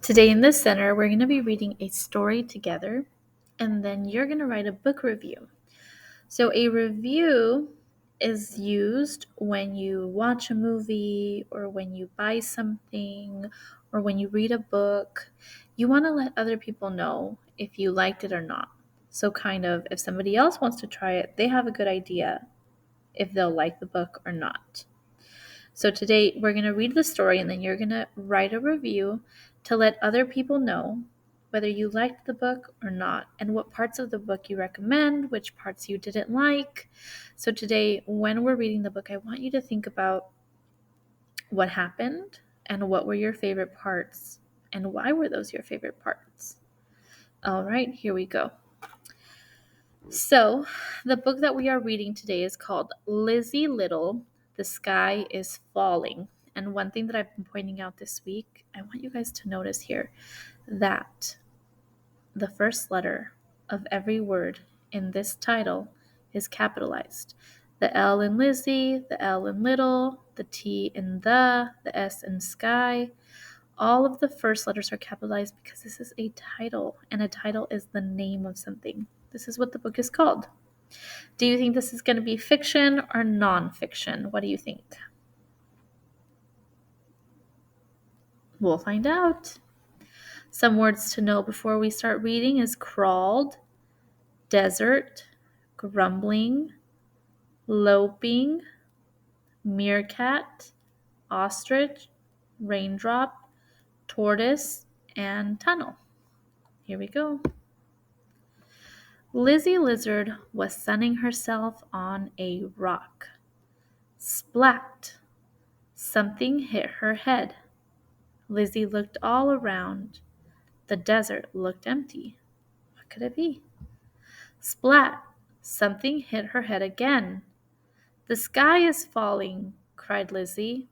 Today in this center, we're going to be reading a story together, and then you're going to write a book review. So a review is used when you watch a movie or when you buy something or when you read a book. You want to let other people know if you liked it or not. So kind of if somebody else wants to try it, they have a good idea if they'll like the book or not. So today we're going to read the story and then you're going to write a review to let other people know whether you liked the book or not and what parts of the book you recommend, which parts you didn't like. So today when we're reading the book, I want you to think about what happened and what were your favorite parts and why were those your favorite parts. All right, here we go. So, the book that we are reading today is called Lizzie Little, The Sky is Falling. And one thing that I've been pointing out this week, I want you guys to notice here that the first letter of every word in this title is capitalized. The L in Lizzie, the L in little, the T in the S in sky. All of the first letters are capitalized because this is a title, and a title is the name of something. This is what the book is called. Do you think this is going to be fiction or nonfiction? What do you think? We'll find out. Some words to know before we start reading is crawled, desert, grumbling, loping, meerkat, ostrich, raindrop, tortoise, and tunnel. Here we go. Lizzie Lizard was sunning herself on a rock. Splat! Something hit her head. Lizzie looked all around. The desert looked empty. What could it be? Splat! Something hit her head again. The sky is falling, cried Lizzie.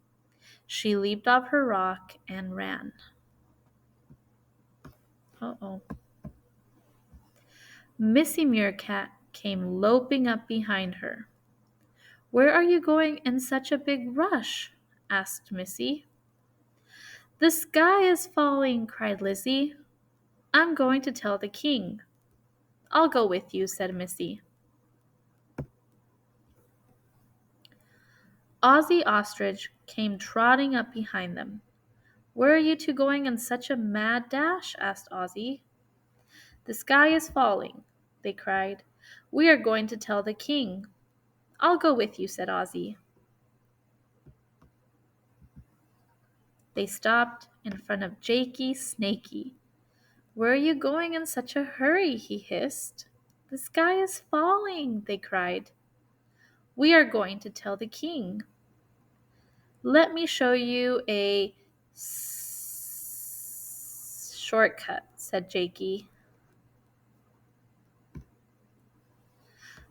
She leaped off her rock and ran. Uh-oh. Missy Meerkat came loping up behind her. Where are you going in such a big rush? Asked Missy. The sky is falling, cried Lizzie. I'm going to tell the king. I'll go with you, said Missy. Ozzy Ostrich came trotting up behind them. Where are you two going in such a mad dash? Asked Ozzy. The sky is falling, they cried. We are going to tell the king. I'll go with you, said Ozzy. They stopped in front of Jakey Snakey. Where are you going in such a hurry? He hissed. The sky is falling, they cried. We are going to tell the king. Let me show you a shortcut, said Jakey.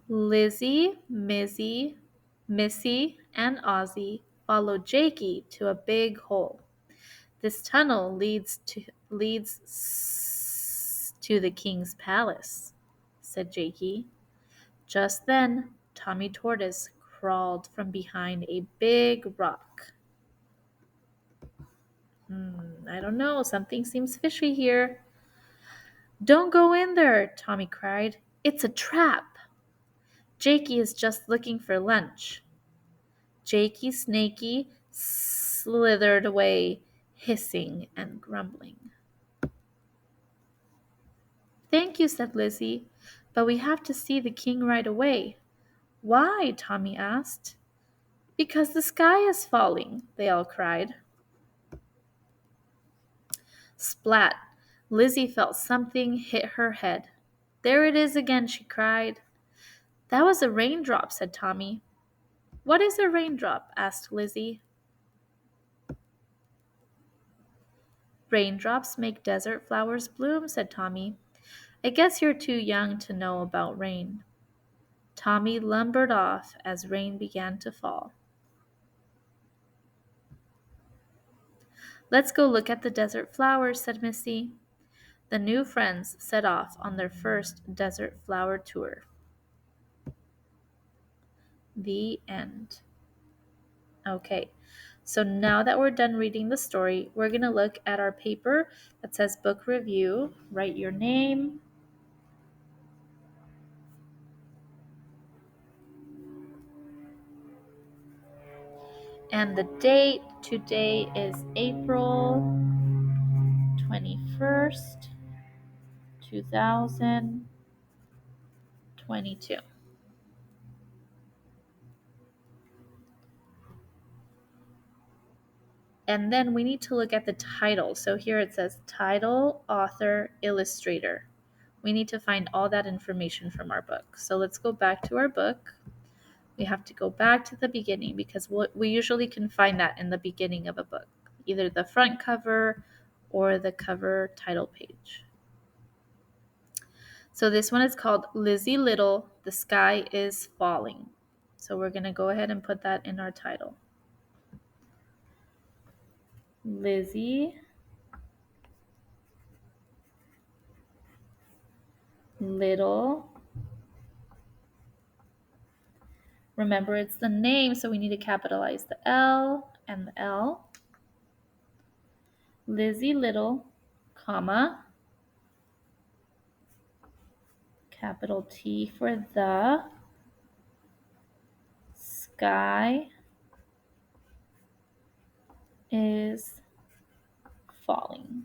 Lizzie, Missy, and Ozzy followed Jakey to a big hole. This tunnel leads to the king's palace, said Jakey. Just then, Tommy Tortoise crawled from behind a big rock. I don't know, something seems fishy here. Don't go in there, Tommy cried. It's a trap. Jakey is just looking for lunch. Jakey Snakey slithered away, hissing and grumbling. Thank you, said Lizzie, but we have to see the king right away. Why? Tommy asked. Because the sky is falling, they all cried. Splat! Lizzie felt something hit her head. There it is again, she cried. That was a raindrop, said Tommy. What is a raindrop? Asked Lizzie. Raindrops make desert flowers bloom, said Tommy. I guess you're too young to know about rain. Tommy lumbered off as rain began to fall. Let's go look at the desert flowers, said Missy. The new friends set off on their first desert flower tour. The end. Okay, So now that we're done reading the story, we're going to look at our paper that says book review. Write your name. And the date. Today is April 21st, 2022. And then we need to look at the title. So here it says title, author, illustrator. We need to find all that information from our book. So let's go back to our book. We have to go back to the beginning because we usually can find that in the beginning of a book, either the front cover or the cover title page. So this one is called Lizzie Little, The Sky is Falling. So we're going to go ahead and put that in our title. Lizzie Little. Remember, it's the name, so we need to capitalize the L and the L. Lizzie Little, comma, capital T for the, sky is falling.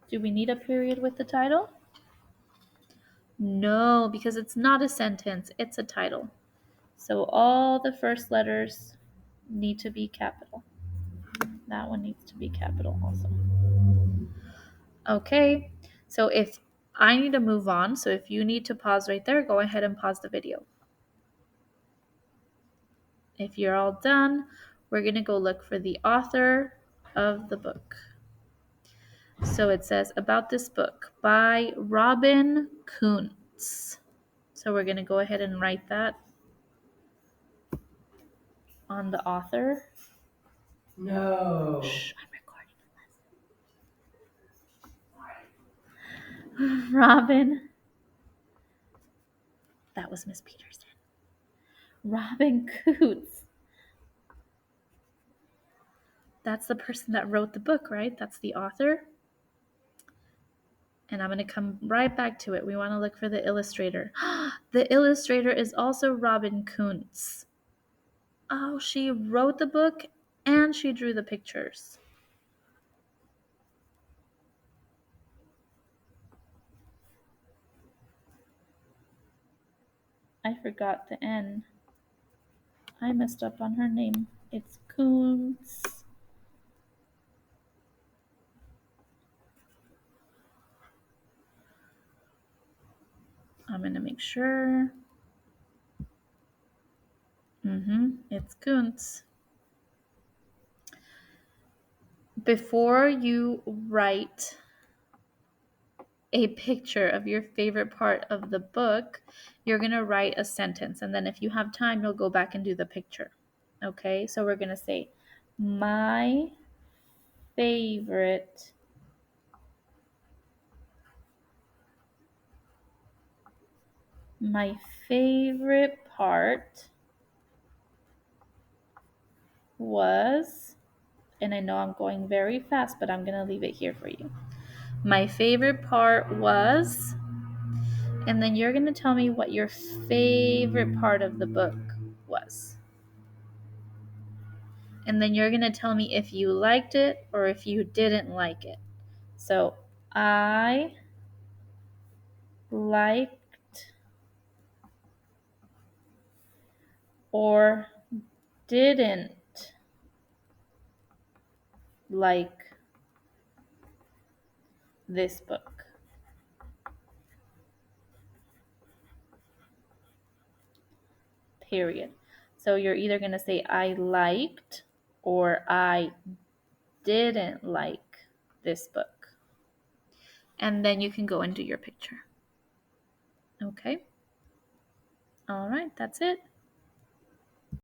Do we need a period with the title? No, because it's not a sentence, it's a title. So all the first letters need to be capital. That one needs to be capital also. Okay, so if I need to move on, so if you need to pause right there, go ahead and pause the video. If you're all done, we're going to go look for the author of the book. So it says about this book by Robin Kuntz. So we're going to go ahead and write that on the author. No. Shh, I'm recording. Robin. That was Miss Peterson. Robin Kuntz. That's the person that wrote the book, right? That's the author. And I'm going to come right back to it. We want to look for the illustrator. The illustrator is also Robin Kuntz. Oh, she wrote the book and she drew the pictures. I forgot the N. I messed up on her name. It's Kuntz. I'm going to make sure. It's Kuntz. Before you write a picture of your favorite part of the book, you're going to write a sentence. And then if you have time, you'll go back and do the picture. Okay, so we're going to say, my favorite part was, and I know I'm going very fast, but I'm going to leave it here for you. My favorite part was, and then you're going to tell me what your favorite part of the book was. And then you're going to tell me if you liked it or if you didn't like it. So, I liked or didn't like this book. Period. So you're either going to say I liked or I didn't like this book. And then you can go and do your picture. Okay? All right, that's it.